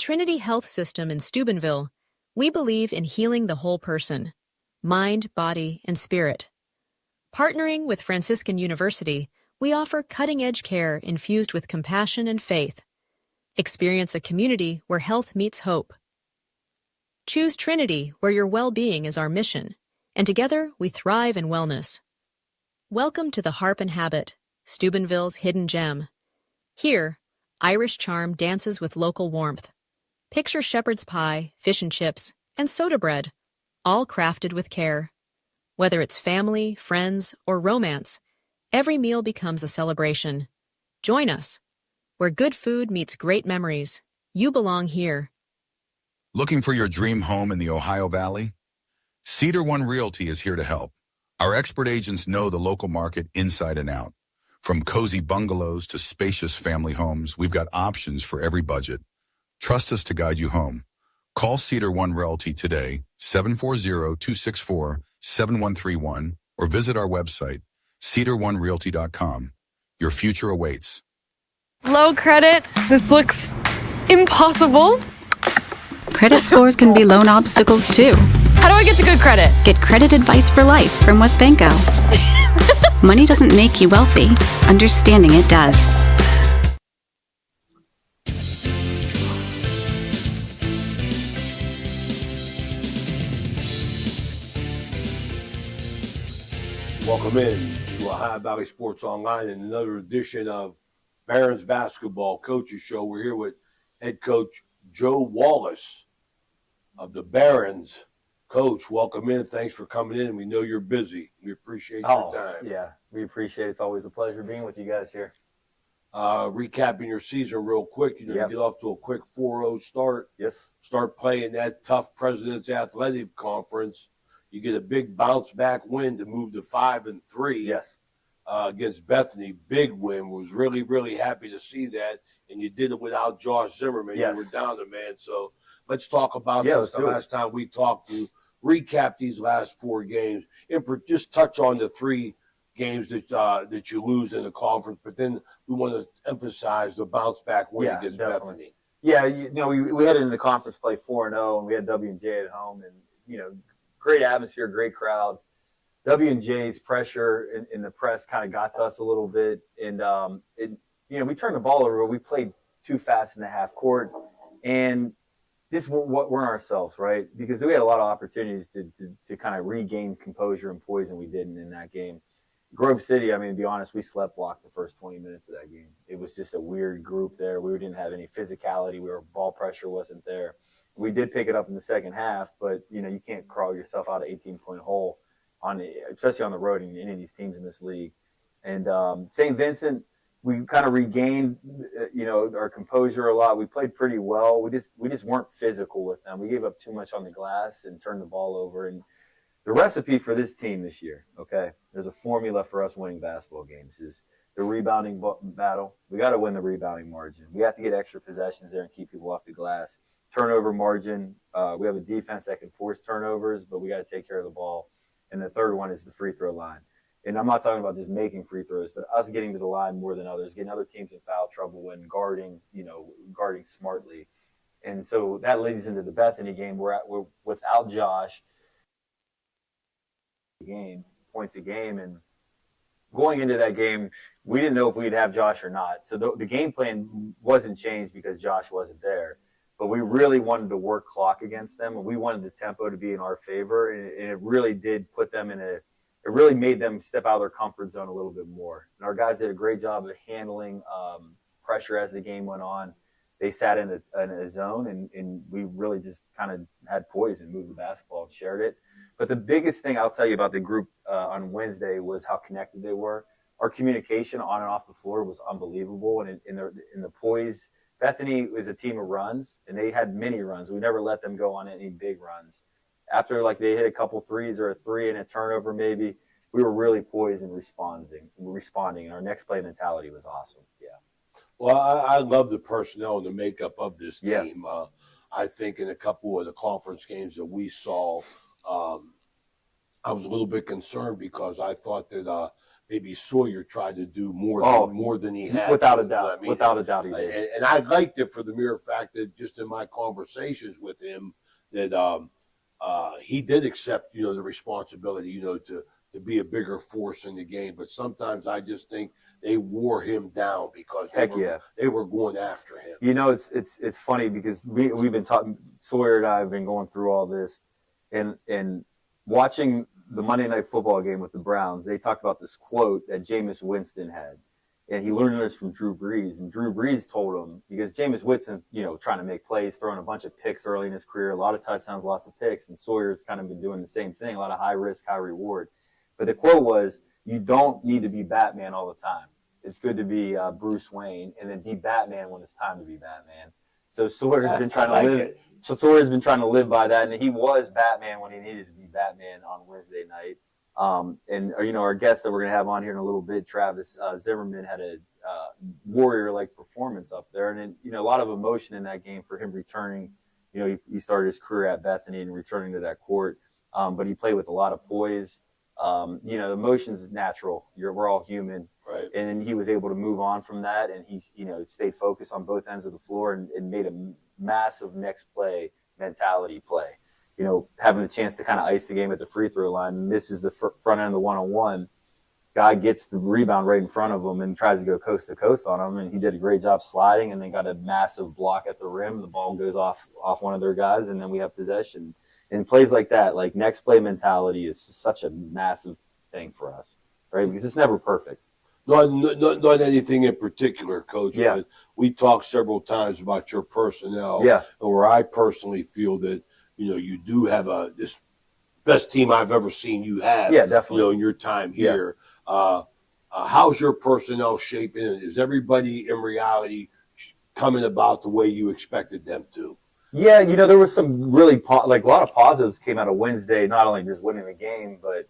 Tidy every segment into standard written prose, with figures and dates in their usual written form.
Trinity Health System in Steubenville, we believe in healing the whole person, mind, body, and spirit. Partnering with Franciscan University, we offer cutting-edge care infused with compassion and faith. Experience a community where health meets hope. Choose Trinity, where your well-being is our mission, and together we thrive in wellness. Welcome to the Harp and Habit, Steubenville's hidden gem. Here, Irish charm dances with local warmth. Picture shepherd's pie, fish and chips, and soda bread, all crafted with care. Whether it's family, friends, or romance, every meal becomes a celebration. Join us. Where good food meets great memories, you belong here. Looking for your dream home in the Ohio Valley? Cedar One Realty is here to help. Our expert agents know the local market inside and out. From cozy bungalows to spacious family homes, we've got options for every budget. Trust us to guide you home. Call Cedar One Realty today, 740-264-7131, or visit our website, cedaronerealty.com. Your future awaits. Low credit. This looks impossible. Credit scores can be loan obstacles too. How do I get to good credit? Get credit advice for life from WesBanco. Money doesn't make you wealthy. Understanding it does. Welcome in to Ohio Valley Sports Online and another edition of Barons Basketball Coaches Show. We're here with head coach Joe Wallace of the Barons. Coach, welcome in. Thanks for coming in. We know you're busy. We appreciate your time. Yeah, we appreciate it. It's always a pleasure being with you guys here. Recapping your season real quick, you get off to a quick 4-0 start. Yes. Start playing that tough President's Athletic Conference. You get a big bounce back win to move to 5-3. Yes. Against Bethany. Big win. Was really, really happy to see that. And you did it without Josh Zimmerman. Yes. You were down the man. So let's talk about this. The last time we talked to recap these last 4 games and just touch on the 3 games that you lose in the conference. But then we want to emphasize the bounce back win against Bethany. Yeah, we headed into conference play 4-0, and we had W&J at home, and great atmosphere, great crowd. W&J's pressure in the press kind of got to us a little bit, and we turned the ball over. We played too fast in the half court, and this weren't ourselves, right? Because we had a lot of opportunities to kind of regain composure and poise, and we didn't in that game. Grove City, I mean, to be honest, we slept walked the first 20 minutes of that game. It was just a weird group there. We didn't have any physicality. Ball pressure wasn't there. We did pick it up in the second half, but, you can't crawl yourself out of 18-point hole, especially on the road in any of these teams in this league. And St. Vincent, we kind of regained, our composure a lot. We played pretty well. We just weren't physical with them. We gave up too much on the glass and turned the ball over. And the recipe for this team this year, okay, there's a formula for us winning basketball games is the rebounding battle. We got to win the rebounding margin. We have to get extra possessions there and keep people off the glass. Turnover margin. We have a defense that can force turnovers, but we got to take care of the ball. And the third one is the free throw line. And I'm not talking about just making free throws, but us getting to the line more than others, getting other teams in foul trouble and guarding smartly. And so that leads into the Bethany game. We're without Josh. Points a game, and going into that game, we didn't know if we'd have Josh or not. So the game plan wasn't changed because Josh wasn't there. But we really wanted to work clock against them, and we wanted the tempo to be in our favor, and it really did put them it really made them step out of their comfort zone a little bit more. And our guys did a great job of handling pressure as the game went on. They sat in a zone, and we really just kind of had poise and moved the basketball and shared it. But the biggest thing I'll tell you about the group on Wednesday was how connected they were. Our communication on and off the floor was unbelievable, and in the poise. Bethany was a team of runs, and they had many runs. We never let them go on any big runs. After they hit a couple threes or a 3 and a turnover maybe, we were really poised and responding. And our next play mentality was awesome. Yeah. Well, I love the personnel and the makeup of this team. Yeah. I think in a couple of the conference games that we saw, I was a little bit concerned because I thought that maybe Sawyer tried to do more than he had. Without a to. doubt. I mean, Without a doubt he did. And I liked it for the mere fact that just in my conversations with him that he did accept, the responsibility, to be a bigger force in the game. But sometimes I just think they wore him down because they were going after him. It's funny because we've been talking. Sawyer and I have been going through all this, and watching the Monday Night Football game with the Browns. They talked about this quote that Jameis Winston had, and he learned this from Drew Brees. And Drew Brees told him, because Jameis Winston, trying to make plays, throwing a bunch of picks early in his career, a lot of touchdowns, lots of picks, and Sawyer's kind of been doing the same thing, a lot of high risk, high reward. But the quote was, "You don't need to be Batman all the time. It's good to be Bruce Wayne, and then be Batman when it's time to be Batman." So Sawyer's been trying to live. So Sawyer's been trying to live by that, and he was Batman when he needed to be Batman on Wednesday night. And our guest that we're gonna have on here in a little bit, Travis Zimmerman, had a warrior-like performance up there, and a lot of emotion in that game for him returning. He started his career at Bethany and returning to that court, but he played with a lot of poise. The emotions is natural. We're all human. Right. And then he was able to move on from that, and he, stayed focused on both ends of the floor and made a massive next play mentality play. Having a chance to kind of ice the game at the free throw line, misses the front end of the one-on-one. Guy gets the rebound right in front of him and tries to go coast to coast on him, and he did a great job sliding, and then got a massive block at the rim. The ball goes off one of their guys, and then we have possession. And plays like that, like next play mentality, is such a massive thing for us, right? Because it's never perfect. Not anything in particular, Coach. Yeah. But we talked several times about your personnel. Yeah. And where I personally feel that, you do have this best team I've ever seen you have. Yeah, definitely. In your time here. Yeah. How's your personnel shaping? Is everybody in reality coming about the way you expected them to? Yeah, there was some really a lot of positives came out of Wednesday. Not only just winning the game, but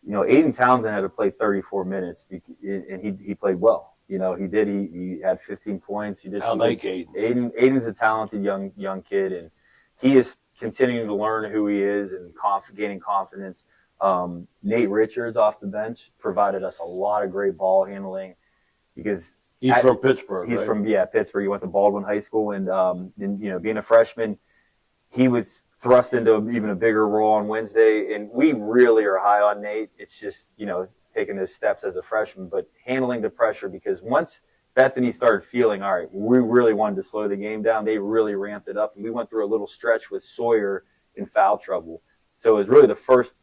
Aiden Townsend had to play 34 minutes, and he played well. He did. He had 15 points. I like Aiden. Aiden's a talented young kid, and he is continuing to learn who he is and gaining confidence. Nate Richards off the bench provided us a lot of great ball handling because he's from Pittsburgh. He's right? from Pittsburgh. He went to Baldwin High School, and being a freshman, he was thrust into even a bigger role on Wednesday. And we really are high on Nate. It's just taking those steps as a freshman, but handling the pressure, because once Bethany started feeling, all right, we really wanted to slow the game down, they really ramped it up, and we went through a little stretch with Sawyer in foul trouble. So it was really the first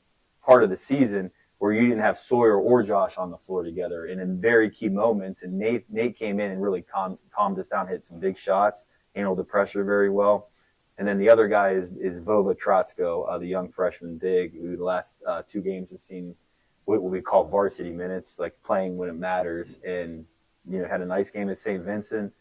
part of the season where you didn't have Sawyer or Josh on the floor together, and in very key moments. And Nate came in and really calmed us down, hit some big shots, handled the pressure very well. And then the other guy is Vova Trotsko, the young freshman big, who the last 2 games has seen what we call varsity minutes, like playing when it matters. And had a nice game at St. Vincent,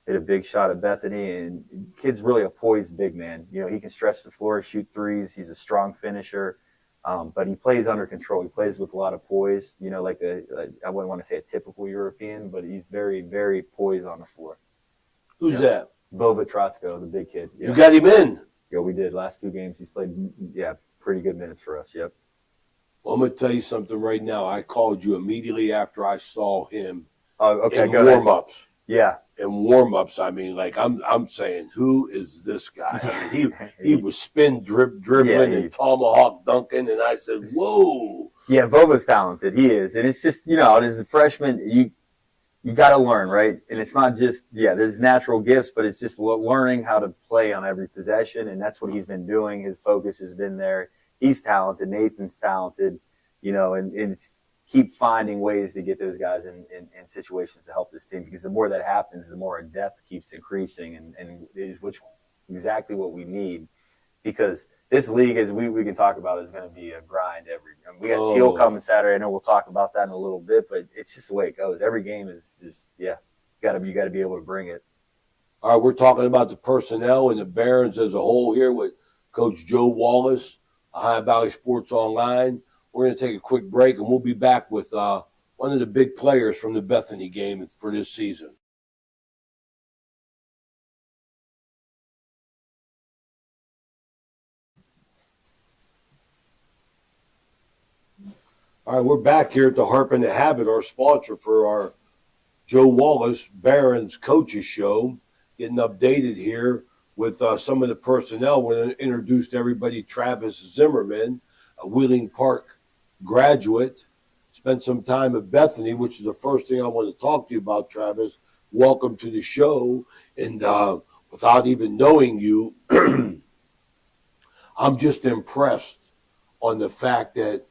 hit a big shot at Bethany, and kid's really a poised big man. He can stretch the floor, shoot threes. He's a strong finisher. But he plays under control. He plays with a lot of poise, I wouldn't want to say a typical European, but he's very, very poised on the floor. Who's that? Vova Trotsko, the big kid. You got him in? Yeah, we did. Last 2 games, he's played, pretty good minutes for us, yep. Well, I'm going to tell you something right now. I called you immediately after I saw him in go warm-ups. Ahead. Yeah. In warm-ups, I mean, like, I'm saying, who is this guy? I mean, he was dribbling and tomahawk dunking, and I said, whoa. Yeah, Vova's talented. He is. And it's just, as a freshman, you got to learn, right? And it's not just, there's natural gifts, but it's just learning how to play on every possession, and that's what he's been doing. His focus has been there. He's talented. Nathan's talented, and keep finding ways to get those guys in situations to help this team, because the more that happens, the more our depth keeps increasing, and which exactly what we need, because this league, as we can talk about, is going to be a grind. We got Teal coming Saturday. I know we'll talk about that in a little bit, but it's just the way it goes. Every game is just you got to be able to bring it. All right, we're talking about the personnel and the Barons as a whole here with Coach Joe Wallace, Ohio Valley Sports Online. We're going to take a quick break, and we'll be back with one of the big players from the Bethany game for this season. All right, we're back here at the Harp and the Habit, our sponsor for our Joe Wallace Barron's Coaches Show, getting updated here with some of the personnel. We're going to introduce to everybody Travis Zimmerman, a Wheeling Park graduate, spent some time at Bethany, which is the first thing I want to talk to you about, Travis. Welcome to the show. And without even knowing you, I'm just impressed on the fact that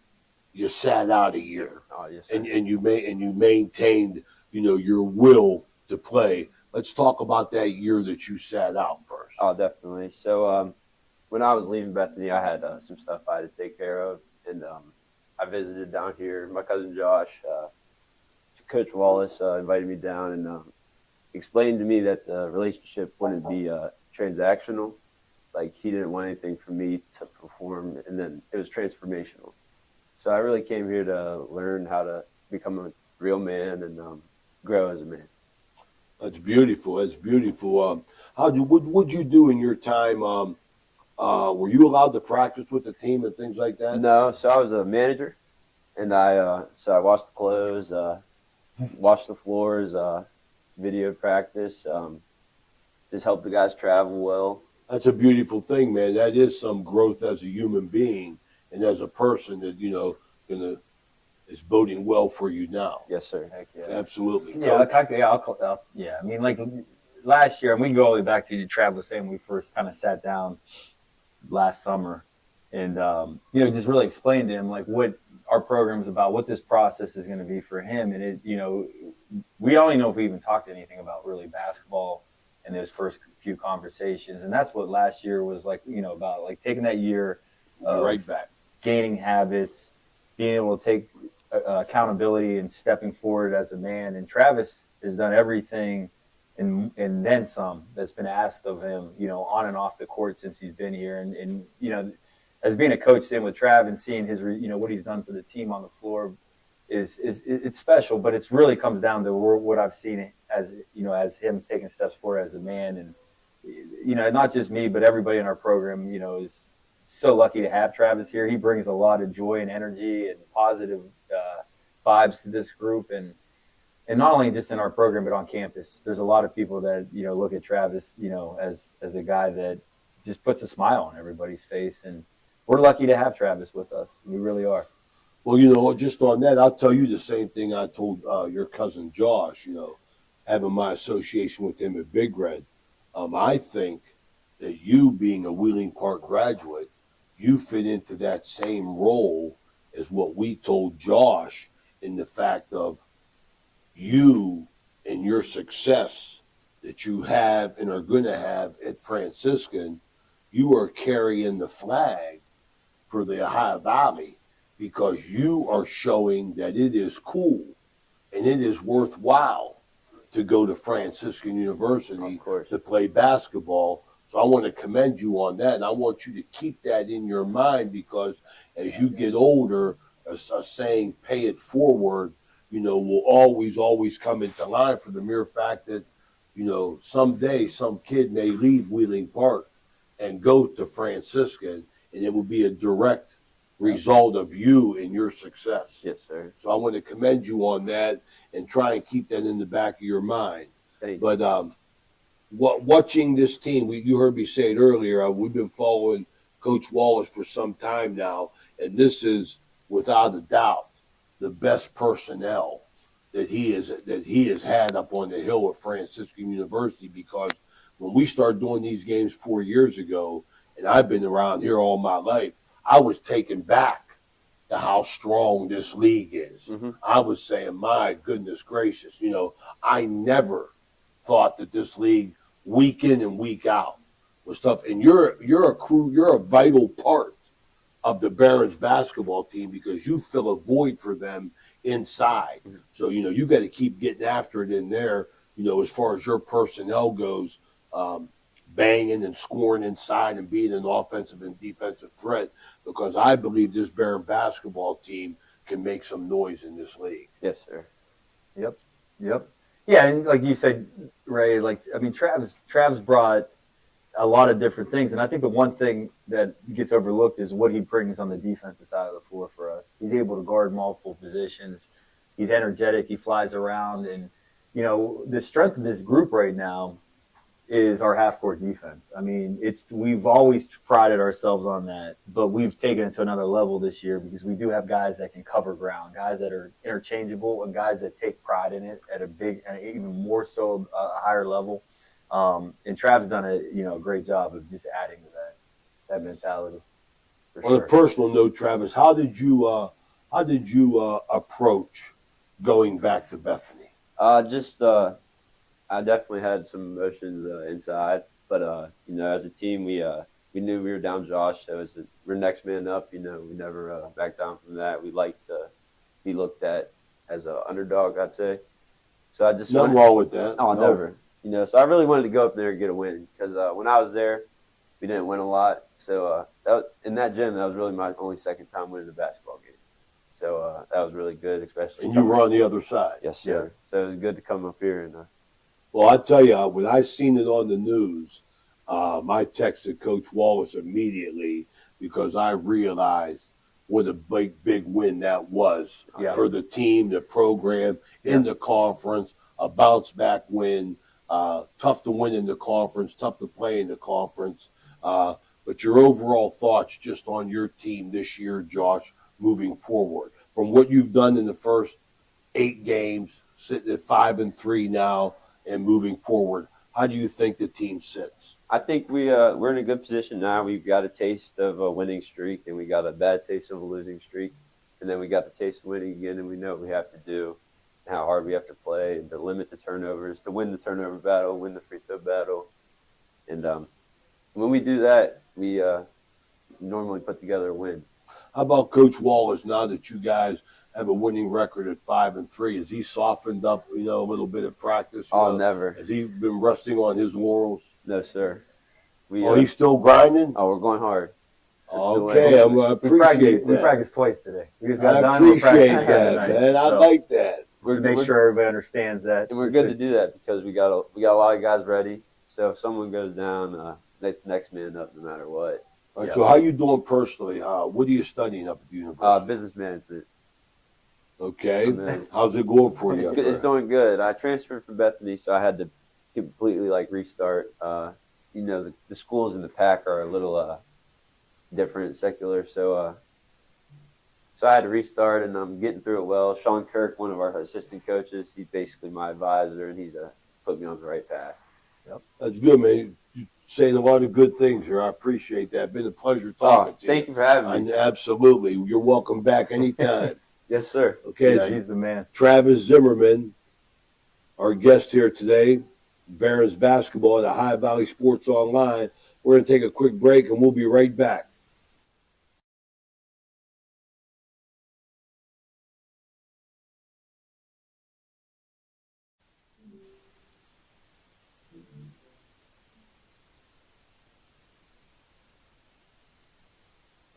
you sat out a year, yes, and you maintained, your will to play. Let's talk about that year that you sat out first. Oh, definitely. So when I was leaving Bethany, I had some stuff I had to take care of, and I visited down here. My cousin Josh, Coach Wallace, invited me down and explained to me that the relationship wouldn't be transactional. Like, he didn't want anything from me to perform, and then it was transformational. So I really came here to learn how to become a real man and grow as a man. That's beautiful. That's beautiful. What'd you do in your time? Were you allowed to practice with the team and things like that? No, so I was a manager, and I washed the clothes, washed the floors, video practice, just helped the guys travel well. That's a beautiful thing, man. That is some growth as a human being and as a person that, is boding well for you now. Yes, sir. Heck yeah. Absolutely. Yeah, Coach? yeah. I mean, like last year, and we can go all the way back to Travis saying we first kind of sat down last summer and, just really explained to him like what our program is about, what this process is going to be for him. And we don't even know if we even talked anything about really basketball in those first few conversations. And that's what last year was like, about like taking that year of right back, gaining habits, being able to take accountability and stepping forward as a man. And Travis has done everything and then some that's been asked of him, on and off the court since he's been here. And as being a coach sitting with Trav and seeing his, what he's done for the team on the floor is it's special, but it's really comes down to what I've seen as him taking steps forward as a man. And, not just me, but everybody in our program, is so lucky to have Travis here. He brings a lot of joy and energy and positive vibes to this group. And not only just in our program, but on campus, there's a lot of people that, look at Travis, as a guy that just puts a smile on everybody's face. And we're lucky to have Travis with us. We really are. Well, just on that, I'll tell you the same thing I told your cousin Josh, having my association with him at Big Red. I think that you being a Wheeling Park graduate, you fit into that same role as what we told Josh, in the fact of you and your success that you have and are going to have at Franciscan. You are carrying the flag for the Ohio Valley because you are showing that it is cool and it is worthwhile to go to Franciscan University to play basketball. So I want to commend you on that, and I want you to keep that in your mind, because as you get older, a saying, pay it forward, will always come into line, for the mere fact that, someday some kid may leave Wheeling Park and go to Franciscan, and it will be a direct result of you and your success. Yes, sir. So I want to commend you on that and try and keep that in the back of your mind. But watching this team, you heard me say it earlier, we've been following Coach Wallace for some time now, and this is without a doubt the best personnel that he has had up on the hill at Franciscan University, because when we started doing these games 4 years ago, and I've been around here all my life, I was taken back to how strong this league is. Mm-hmm. I was saying, my goodness gracious, I never thought that this league, week in and week out, was tough. And you're a vital part of the Barons basketball team, because you fill a void for them inside. Mm-hmm. So, you got to keep getting after it in there, as far as your personnel goes, banging and scoring inside and being an offensive and defensive threat, because I believe this Baron basketball team can make some noise in this league. Yes, sir. Yep. Yeah, and like you said, Ray, Trav's brought a lot of different things. And I think the one thing that gets overlooked is what he brings on the defensive side of the floor for us. He's able to guard multiple positions. He's energetic. He flies around. And, you know, the strength of this group right now is our half-court defense. I mean, we've always prided ourselves on that, but we've taken it to another level this year because we do have guys that can cover ground, guys that are interchangeable, and guys that take pride in it at even more so a higher level. And Trav's done a great job of just adding to that mentality. On a personal note, Travis, how did you approach going back to Bethany? I definitely had some emotions inside, but as a team, we knew we were down Josh, so we're next man up. We never back down from that. We like to be looked at as an underdog, I'd say. So I just nothing wrong with that. Oh, no. Never. So I really wanted to go up there and get a win because when I was there, we didn't win a lot. So in that gym, that was really my only second time winning a basketball game. So that was really good, especially. And you were on the other side. Yes, sir. Yeah. So it was good to come up here and. Well, I tell you, when I seen it on the news, I texted Coach Wallace immediately because I realized what a big win that was for the team, the program, in the conference, a bounce-back win. Tough to win in the conference, tough to play in the conference. But your overall thoughts just on your team this year, Josh, moving forward. From what you've done in the first 8 games, sitting at 5-3 now, and moving forward, how do you think the team sits? I think we're in a good position now. We've got a taste of a winning streak, and we got a bad taste of a losing streak, and then we got the taste of winning again, and we know what we have to do, and how hard we have to play, and to limit the turnovers, to win the turnover battle, win the free throw battle, and when we do that, we normally put together a win. How about Coach Wallace? Now that you guys have a winning record at 5-3, has he softened up, a little bit of practice? Never. Has he been resting on his laurels? No, sir. He's still grinding? Oh, we're going hard. Okay, I appreciate that. We practiced twice today. We just got done. Appreciate that, man. I like that. To make sure everybody understands that. And we're good to do that because we got a lot of guys ready. So if someone goes down, it's next man up no matter what. All right, so how you doing personally? What are you studying up at the university? Business management. Okay. How's it going for you? It's doing good. I transferred from Bethany, so I had to completely restart. The schools in the Pac are a little different, secular, so I had to restart, and I'm getting through it well. Sean Kirk, one of our assistant coaches, he's basically my advisor, and he's put me on the right path. Yep. That's good, man. You're saying a lot of good things here. I appreciate that. It's been a pleasure talking to you. Thank you for having me. Absolutely. You're welcome back anytime. Yes, sir. Okay, he's the man. Travis Zimmerman, our guest here today, Barons basketball at Ohio Valley Sports Online. We're going to take a quick break, and we'll be right back.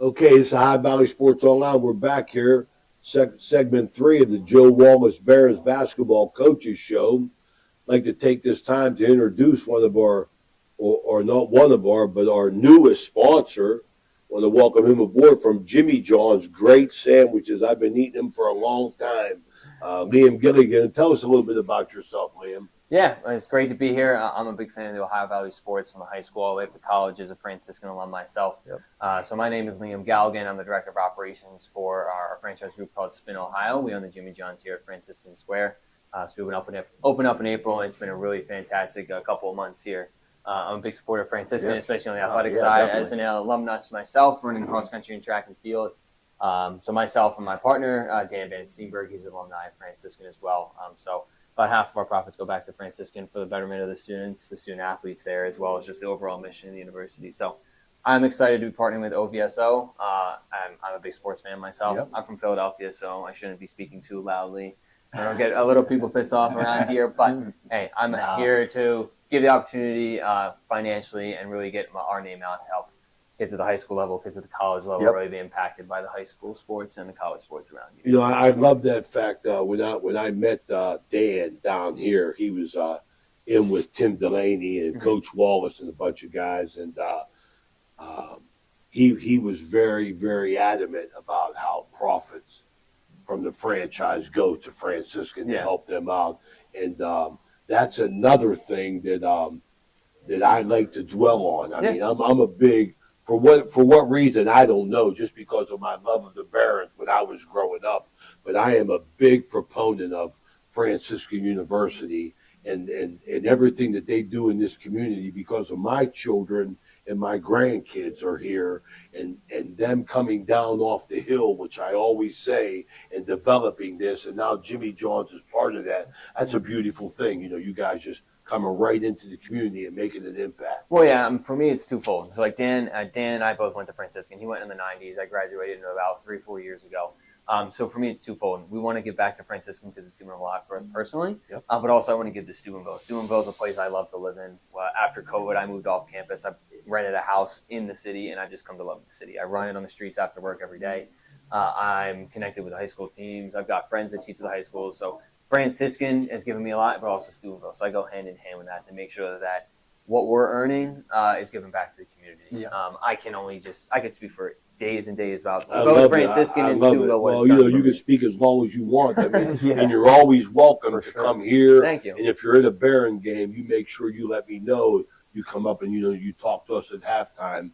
Okay, it's Ohio Valley Sports Online. We're back here. Segment 3 of the Joe Wallace Barons Basketball Coaches Show. I'd like to take this time to introduce one of our, or not one of our, but our newest sponsor. I want to welcome him aboard from Jimmy John's Great Sandwiches. I've been eating them for a long time. Liam Gilligan, tell us a little bit about yourself, Liam. Yeah, it's great to be here. I'm a big fan of the Ohio Valley sports from the high school all the way up to college as a Franciscan alum myself. Yep. So my name is Liam Galligan. I'm the Director of Operations for our franchise group called Spin Ohio. We own the Jimmy John's here at Franciscan Square. So we opened up in April, and it's been a really fantastic couple of months here. I'm a big supporter of Franciscan, especially on the athletic side. Definitely. As an alumnus myself, running cross country and track and field. So myself and my partner, Dan Van Steenberg, he's an alumni of Franciscan as well. So about half of our profits go back to Franciscan for the betterment of the students, the student athletes there, as well as just the overall mission of the university. So I'm excited to be partnering with OVSO. I'm a big sports fan myself. Yep. I'm from Philadelphia, so I shouldn't be speaking too loudly. I don't get a little people pissed off around here, but hey, I'm here to give the opportunity financially and really get our name out to help kids at the high school level, kids at the college level, really be impacted by the high school sports and the college sports around you. I love that fact. When I met Dan down here, he was in with Tim Delaney and Coach Wallace and a bunch of guys, and he was very, very adamant about how profits from the franchise go to Franciscan to help them out, and that's another thing that I like to dwell on. I mean, I'm a big, for what reason I don't know, just because of my love of the Barons when I was growing up, but I am a big proponent of Franciscan University and everything that they do in this community, because of my children and my grandkids are here, and them coming down off the hill, which I always say, and developing this, and now Jimmy Johns is part of that. That's a beautiful thing. You know, you guys just coming right into the community and making an impact. Well, yeah, for me, it's twofold. So like Dan and I both went to Franciscan. He went in the 90s. I graduated in about 3-4 years ago. So for me, it's twofold. We want to give back to Franciscan because it's given a lot for us personally, but also I want to give to Steubenville. Steubenville is a place I love to live in. After COVID, I moved off campus. I rented a house in the city, and I've just come to love the city. I run it on the streets after work every day. I'm connected with the high school teams. I've got friends that teach at the high schools. So Franciscan has given me a lot, but also Steubenville. So I go hand in hand with that to make sure that what we're earning is given back to the community. I could speak for days and days about both Franciscan and Steubenville. Well, you can speak as long as you want. I mean, and you're always welcome to come here. Thank you. And if you're at a Baron game, you make sure you let me know. You come up and you talk to us at halftime.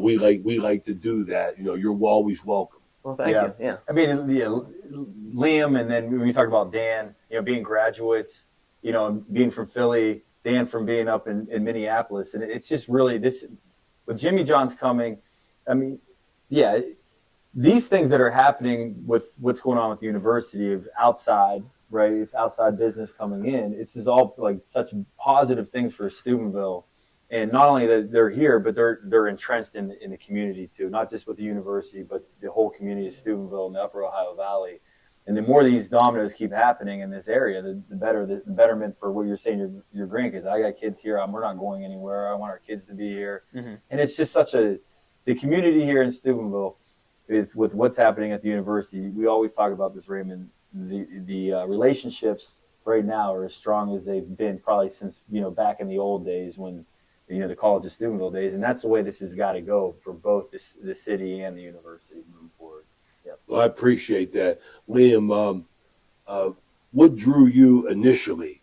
We like to do that. You're always welcome. Well, thank you. Yeah. I mean, Liam, and then when we talked about Dan, being graduates, being from Philly, Dan from being up in Minneapolis, and it's just really this with Jimmy John's coming. I mean, these things that are happening with what's going on with the university of outside, right? It's outside business coming in. It's just all like such positive things for Steubenville. And not only that they're here, but they're entrenched in the community too, not just with the university, but the whole community of Steubenville and the Upper Ohio Valley. And the more these dominoes keep happening in this area, the better the betterment for what you're saying, your grandkids. I got kids here. We're not going anywhere. I want our kids to be here. And it's just the community here in Steubenville is with what's happening at the university. We always talk about this, Raymond. The relationships right now are as strong as they've been probably since, back in the old days when, the College of Steubenville days. And that's the way this has got to go for both the city and the university moving forward. Well, I appreciate that. Liam, what drew you initially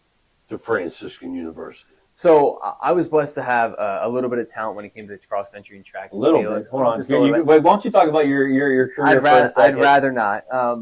to Franciscan University? So I was blessed to have a little bit of talent when it came to cross country and track. A little bit. Hold on. Why don't you talk about your career for a second? I'd rather not. I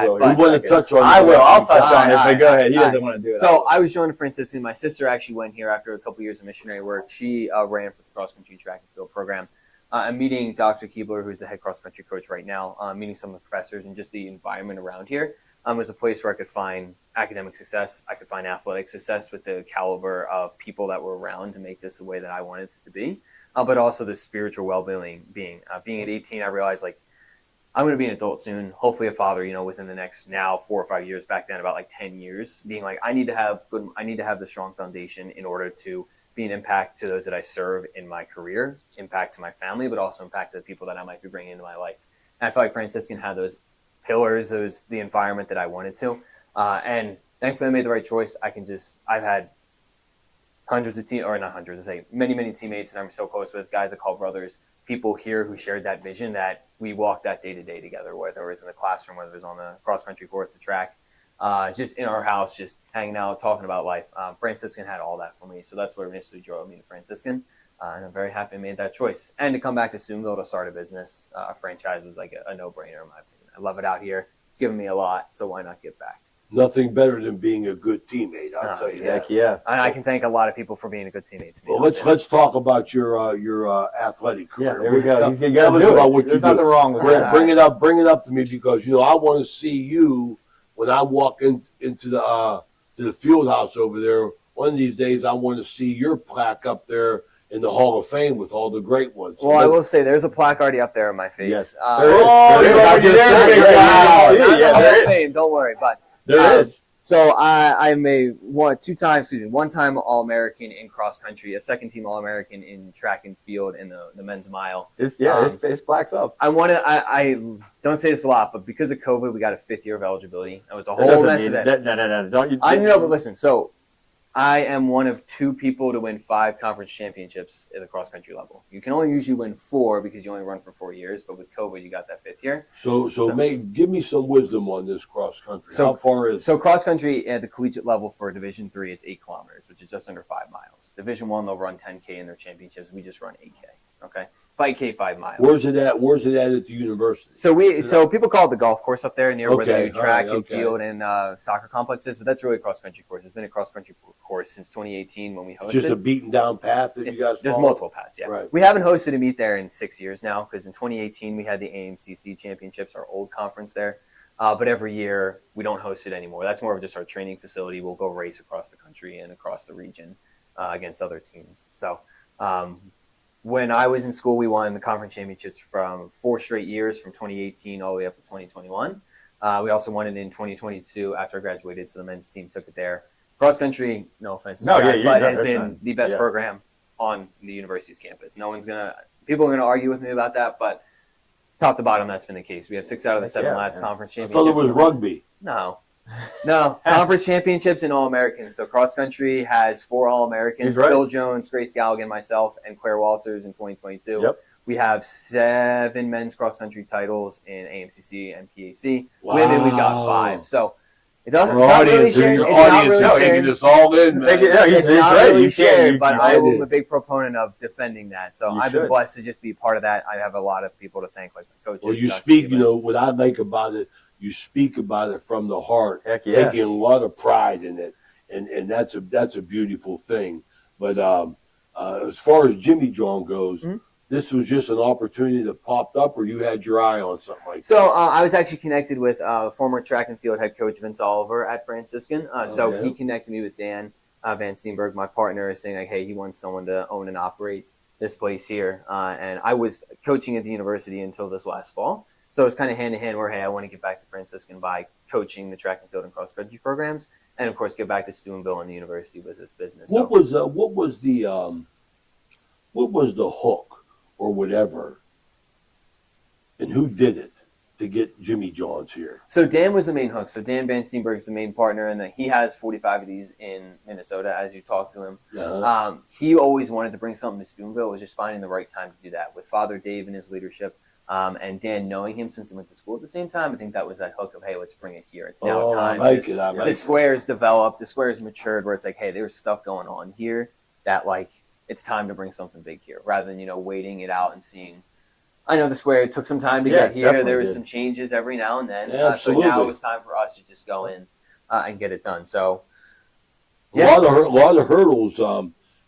will. You want to touch on it? I will. I'll touch on it, but go ahead. He doesn't want to do it. So I was joined at Franciscan. My sister actually went here after a couple years of missionary work. She ran for the cross country track and field program. I'm meeting Dr. Keebler, who's the head cross country coach right now, meeting some of the professors, and just the environment around here was a place where I could find academic success. I could find athletic success with the caliber of people that were around to make this the way that I wanted it to be, but also the spiritual well-being. Being at 18, I realized I'm going to be an adult soon, hopefully a father, within the next now 4 or 5 years. Back then, about 10 years, being I need to have the strong foundation in order to be an impact to those that I serve in my career, impact to my family, but also impact to the people that I might be bringing into my life. And I feel like Franciscan had those pillars, the environment that I wanted to. And thankfully I made the right choice. I've had hundreds of many, many teammates that I'm so close with, guys I call brothers, people here who shared that vision that we walked that day to day together, whether it was in the classroom, whether it was on the cross country course, the track, just in our house, just hanging out, talking about life. Franciscan had all that for me. So that's what initially drove me to Franciscan. And I'm very happy I made that choice. And to come back to Steubenville to start a business, a franchise was like a no-brainer in my opinion. I love it out here. It's given me a lot, so why not give back? Nothing better than being a good teammate, I'll tell you that. Yeah. And I can thank a lot of people for being a good teammate to me. Well, let's talk about your athletic career. Yeah, there we go. Tell us about what you do. There's nothing wrong with that. Bring it up to me because I want to see you when I walk into the field house over there. One of these days, I want to see your plaque up there in the Hall of Fame with all the great ones. Well, I will say there's a plaque already up there in my face. Yes. You're already there. Hall of Fame, don't worry. But there is. So I'm a one-time All-American in cross country, a second-team All-American in track and field in the men's mile. His plaque's up. I don't say this a lot, but because of COVID, we got a 5th year of eligibility. It was a whole mess of it. No. Don't you? I know, but listen. So I am one of 2 people to win 5 conference championships at the cross country level. You can only usually win 4 because you only run for 4 years, but with COVID, you got that 5th year. So give me some wisdom on this cross country. How far is so cross country at the collegiate level for Division III? It's 8 kilometers, which is just under 5 miles. Division I, they'll run 10K in their championships. We just run 8K. Okay. 5K, 5 miles. Where's it at? Where's it at the university? So people call it the golf course up there near where they do track and okay. field and soccer complexes, but that's really a cross country course. It's been a cross country course since 2018 when we hosted. Just a beaten down path that you guys There's follow? multiple paths, yeah. Right. We haven't hosted a meet there in 6 years now because in 2018 we had the AMCC championships, our old conference there. But every year we don't host it anymore. That's more of just our training facility. We'll go race across the country and across the region against other teams. So when I was in school, we won the conference championships from 4 straight years, from 2018 all the way up to 2021. We also won it in 2022 after I graduated, so the men's team took it there. Cross country, no offense to guys, but has been the best program on the university's campus. People are gonna argue with me about that, but top to bottom, that's been the case. We have 6 out of the 7 last conference I championships. thought it was rugby. No, conference championships and All-Americans. So cross country has 4 All-Americans: Right. Bill Jones, Grace Galligan, myself, and Claire Walters in 2022. Yep. We have 7 men's cross country titles in AMCC and PAC. Wow. Women, we got 5. So it doesn't. Your audience is taking this all in, man. It's not right. really You shared, can't- but you I can't. am a big proponent of defending that. So You I've been should. blessed to just be part of that. I have a lot of people to thank, like my coaches. Well, you Dr. speak, Steve. what I like about it, you speak about it from the heart, Heck yeah. taking a lot of pride in it, and that's a beautiful thing. But as far as Jimmy John goes, this was just an opportunity that popped up, or you had your eye on something like that? So I was actually connected with former track and field head coach Vince Oliver at Franciscan. So yeah. he connected me with Dan Van Steenberg, my partner, saying like, hey, he wants someone to own and operate this place here. And I was coaching at the university until this last fall. So it's kind of hand in hand where, hey, I want to get back to Franciscan by coaching the track and field and cross country programs, and of course get back to Steubenville and the university with this business. What was the hook or whatever, and who did it to get Jimmy Johns here? So Dan was the main hook. So Dan Van Steenberg is the main partner, and he has 45 of these in Minnesota. As you talk to him, he always wanted to bring something to Steubenville. It was just finding the right time to do that with Father Dave and his leadership. And Dan knowing him since they went to school at the same time, I think that was that hook of, hey, let's bring it here. It's now time. I like it. The square's developed, the square's matured, where it's like, hey, there's stuff going on here that like it's time to bring something big here, rather than waiting it out and seeing. I know the square took some time to get here. There was some changes every now and then. Yeah, so now it was time for us to just go in and get it done. So a lot of hurdles,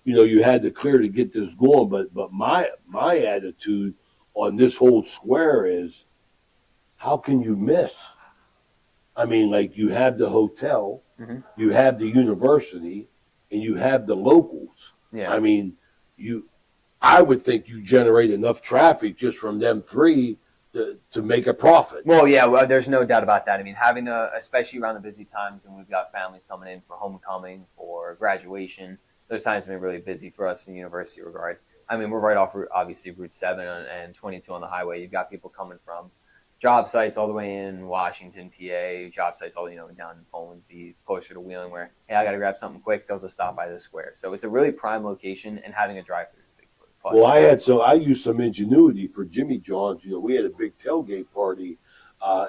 you had to clear to get this going. But my attitude on this whole square is, how can you miss? I mean, like, you have the hotel, you have the university, and you have the locals. Yeah. I mean, I would think you generate enough traffic just from them 3 to make a profit. Well, there's no doubt about that. I mean, having especially around the busy times when we've got families coming in for homecoming, for graduation, those times have been really busy for us in the university regard. I mean, we're right off, obviously, Route 7 and 22 on the highway. You've got people coming from job sites all the way in Washington, PA, job sites all, down in Poland, closer to Wheeling, where, hey, I got to grab something quick. They'll just stop by the square. So it's a really prime location, and having a drive-through is a big plus. Well, I used some ingenuity for Jimmy John's. We had a big tailgate party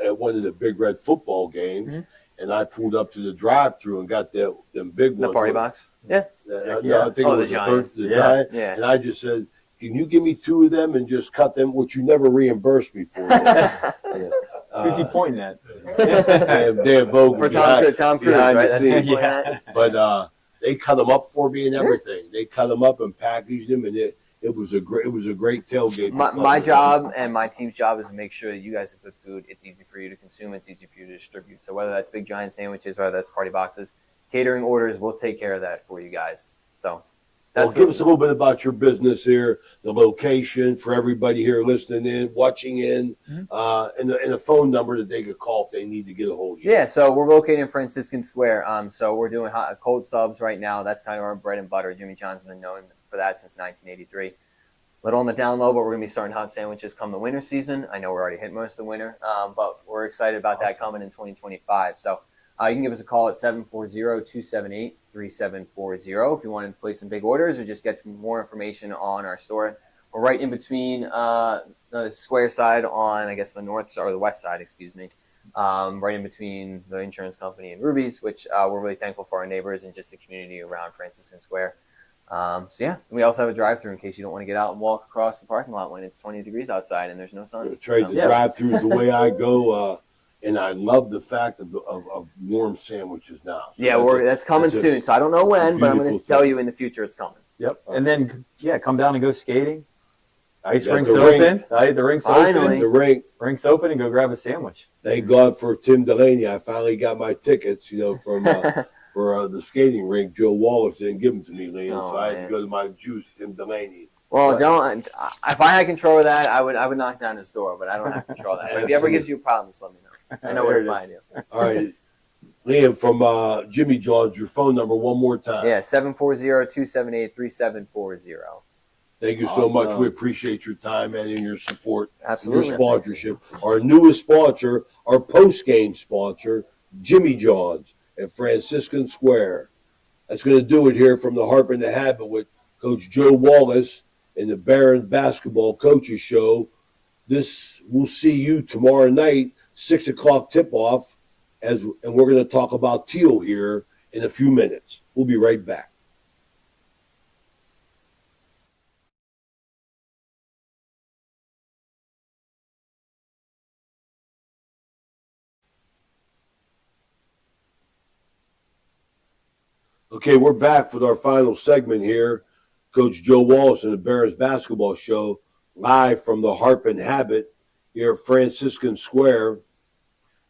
at one of the Big Red football games, and I pulled up to the drive-through and got them big ones. The party box? Yeah. I think it was the the Giant. Yeah. And I just said, can you give me 2 of them and just cut them, which you never reimbursed me for? Who's he pointing at? Dan Vogel. For Tom Cruise, behind right? the scenes. Yeah. But they cut them up for me and everything. They cut them up and packaged them, and it was a great tailgate. My job and my team's job is to make sure that you guys have good food. It's easy for you to consume. It's easy for you to distribute. So whether that's Big Giant sandwiches, whether that's party boxes, catering orders, we'll take care of that for you guys. So give us a little bit about your business here, the location for everybody here listening in, watching in, and a phone number that they could call if they need to get a hold of you. Yeah, so we're located in Franciscan Square. So we're doing cold subs right now. That's kind of our bread and butter. Jimmy John's been known for that since 1983. Little on the down low, but we're going to be starting hot sandwiches come the winter season. I know we're already hitting most of the winter, but we're excited about that coming in 2025. So You can give us a call at 740-278-3740 if you want to place some big orders or just get more information on our store. We're right in between the square side on, I guess, the north side or the west side, excuse me, right in between the insurance company and Ruby's, which we're really thankful for our neighbors and just the community around Franciscan Square. So yeah, we also have a drive-through in case you don't want to get out and walk across the parking lot when it's 20 degrees outside and there's no sun. That's right. The drive-through is the way I go, and I love the fact of warm sandwiches now. So that's coming soon. So I don't know when, but I'm going to tell you in the future it's coming. Yep. And then come down and go skating. Ice rink's open. The rink's open. The rink's open, and go grab a sandwich. Thank God for Tim Delaney. I finally got my tickets, from for the skating rink. Joe Wallace didn't give them to me, Liam, so I had to go to my juice, Tim Delaney. Well, don't. If I had control of that, I would knock down his door, but I don't have control of that. But if he ever gives you a problem, just let me know. I know where to find you. All right. Liam, from Jimmy John's, your phone number one more time. Yeah, 740-278-3740. Thank you so much. We appreciate your time and your support. Absolutely. Your sponsorship. Our newest sponsor, our post-game sponsor, Jimmy John's at Franciscan Square. That's going to do it here from the Harp and the Habit with Coach Joe Wallace and the Barons Basketball Coaches Show. We'll see you tomorrow night, 6 o'clock tip-off, and we're going to talk about Teal here in a few minutes. We'll be right back. Okay, we're back with our final segment here. Coach Joe Wallace and the Barons Basketball Show, live from the Harp and Habit here at Franciscan Square.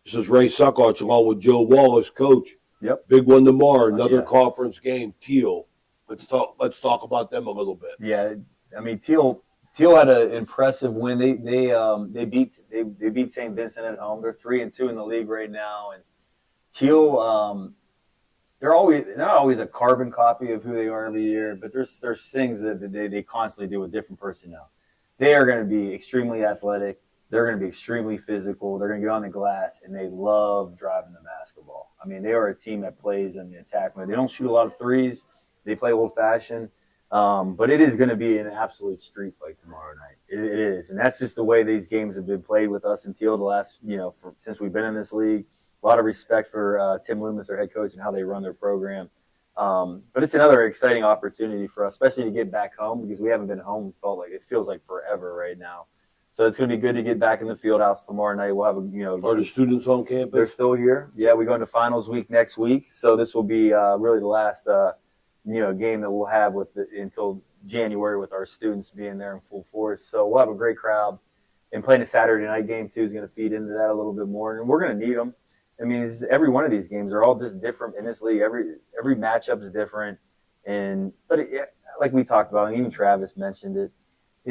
This is Ray Suckarch along with Joe Wallace. Coach, Yep. Big one tomorrow, another conference game, Teal. Let's talk about them a little bit. Yeah, I mean Teal had an impressive win. They beat St. Vincent at home. They're 3-2 in the league right now, and Teal they're not always a carbon copy of who they are every year, but there's things that they constantly do with different personnel. They are going to be extremely athletic. They're going to be extremely physical. They're going to get on the glass, and they love driving the basketball. I mean, they are a team that plays in the attack mode. They don't shoot a lot of threes. They play old-fashioned. But it is going to be an absolute street fight tomorrow night. It is. And that's just the way these games have been played with us until the last, since we've been in this league. A lot of respect for Tim Loomis, their head coach, and how they run their program. But it's another exciting opportunity for us, especially to get back home because we haven't been home. It feels like forever right now. So it's going to be good to get back in the field house tomorrow night. We'll have Are the students on campus? They're still here. Yeah, we go into finals week next week. So this will be really the last game that we'll have until January with our students being there in full force. So we'll have a great crowd. And playing a Saturday night game too is going to feed into that a little bit more. And we're going to need them. I mean, every one of these games are all just different in this league. Every matchup is different. But like we talked about, and even Travis mentioned it,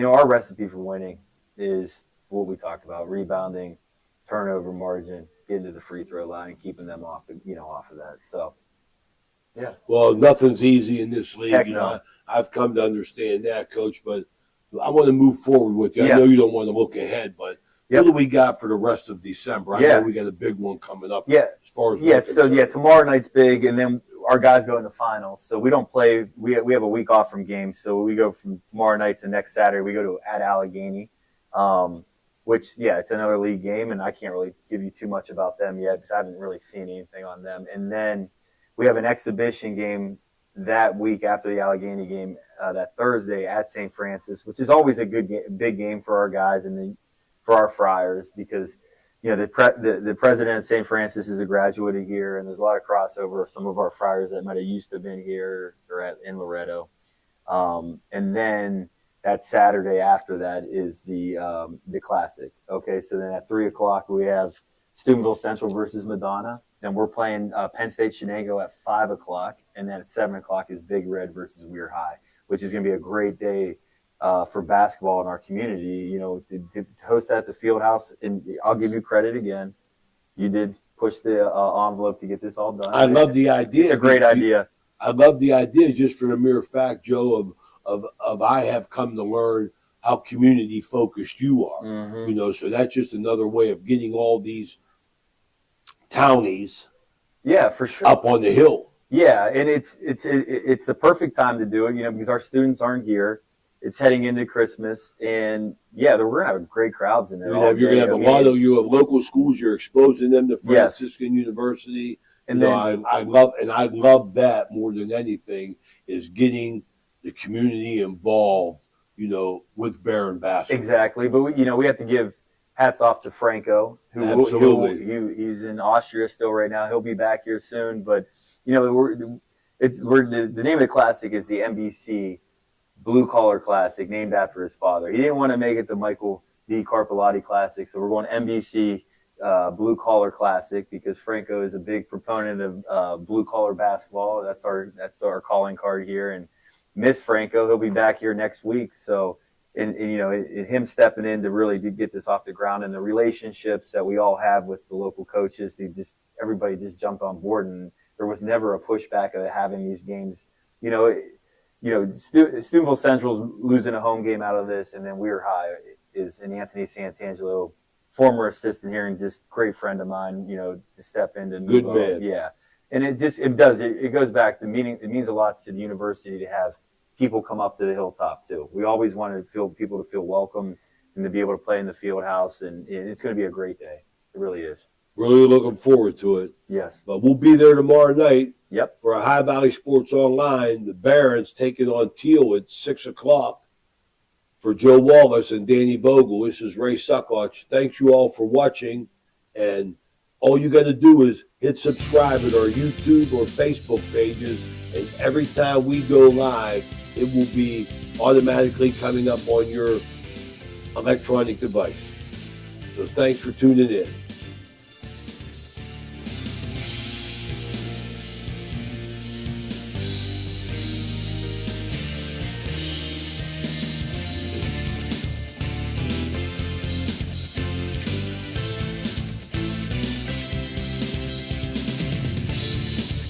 our recipe for winning is what we talked about: rebounding, turnover margin, getting to the free throw line, and keeping them off of that. So, yeah. Well, nothing's easy in this league. Heck no. I've come to understand that, Coach. But I want to move forward with you. Yeah. I know you don't want to look ahead, but what do we got for the rest of December? I know we got a big one coming up. Yeah. As far as tomorrow night's big, and then our guys go into finals. So we don't play. We have a week off from games. So we go from tomorrow night to next Saturday. We go at Allegheny. Which, it's another league game, and I can't really give you too much about them yet because I haven't really seen anything on them. And then we have an exhibition game that week after the Allegheny game, that Thursday at St. Francis, which is always a big game for our guys and for our Friars because, the president of St. Francis is a graduate of here, and there's a lot of crossover of some of our Friars that might have used to have been here or in Loretto. And then that Saturday after that is the Classic. Okay, so then at 3 o'clock we have Steubenville Central versus Madonna. Then we're playing Penn State Shenango at 5 o'clock. And then at 7 o'clock is Big Red versus Weir High, which is going to be a great day for basketball in our community. To host that at the field house. And I'll give you credit again. You did push the envelope to get this all done. I love the idea. It's a great idea. I love the idea just for the mere fact, Joe, of I have come to learn how community focused you are. Mm-hmm. So that's just another way of getting all these townies Yeah, for sure. up on the hill. Yeah, and it's the perfect time to do it, because our students aren't here. It's heading into Christmas, and yeah, we're gonna have great crowds in there. You're gonna have a lot of local schools. You're exposing them to Franciscan University, and then I love that more than anything is getting the community involved. With Barron basketball. Exactly, but we have to give hats off to Franco, he's in Austria still right now. He'll be back here soon, but the name of the classic is the NBC Blue Collar Classic, named after his father. He didn't want to make it the Michael D. Carpellotti Classic, so we're going NBC Blue Collar Classic because Franco is a big proponent of blue collar basketball. That's our calling card here, and miss Franco. He'll be back here next week, so. And him stepping in to really get this off the ground, and the relationships that we all have with the local coaches, everybody just jumped on board, and there was never a pushback of having these games. Steubenville Central's losing a home game out of this, and then Weir High is an Anthony Santangelo, former assistant here and just great friend of mine. To step in to move good man. Yeah, and it goes back to meaning. It means a lot to the university to have people come up to the hilltop too. We always want people to feel welcome and to be able to play in the field house, and it's going to be a great day. It really is. Really looking forward to it. Yes. But we'll be there tomorrow night. Yep. For Ohio Valley Sports Online. The Barons taking on Teal at 6 o'clock. For Joe Wallace and Danny Bogle, this is Ray Suckoch. Thanks you all for watching, and all you got to do is hit subscribe at our YouTube or Facebook pages, and every time we go live, it will be automatically coming up on your electronic device. So thanks for tuning in.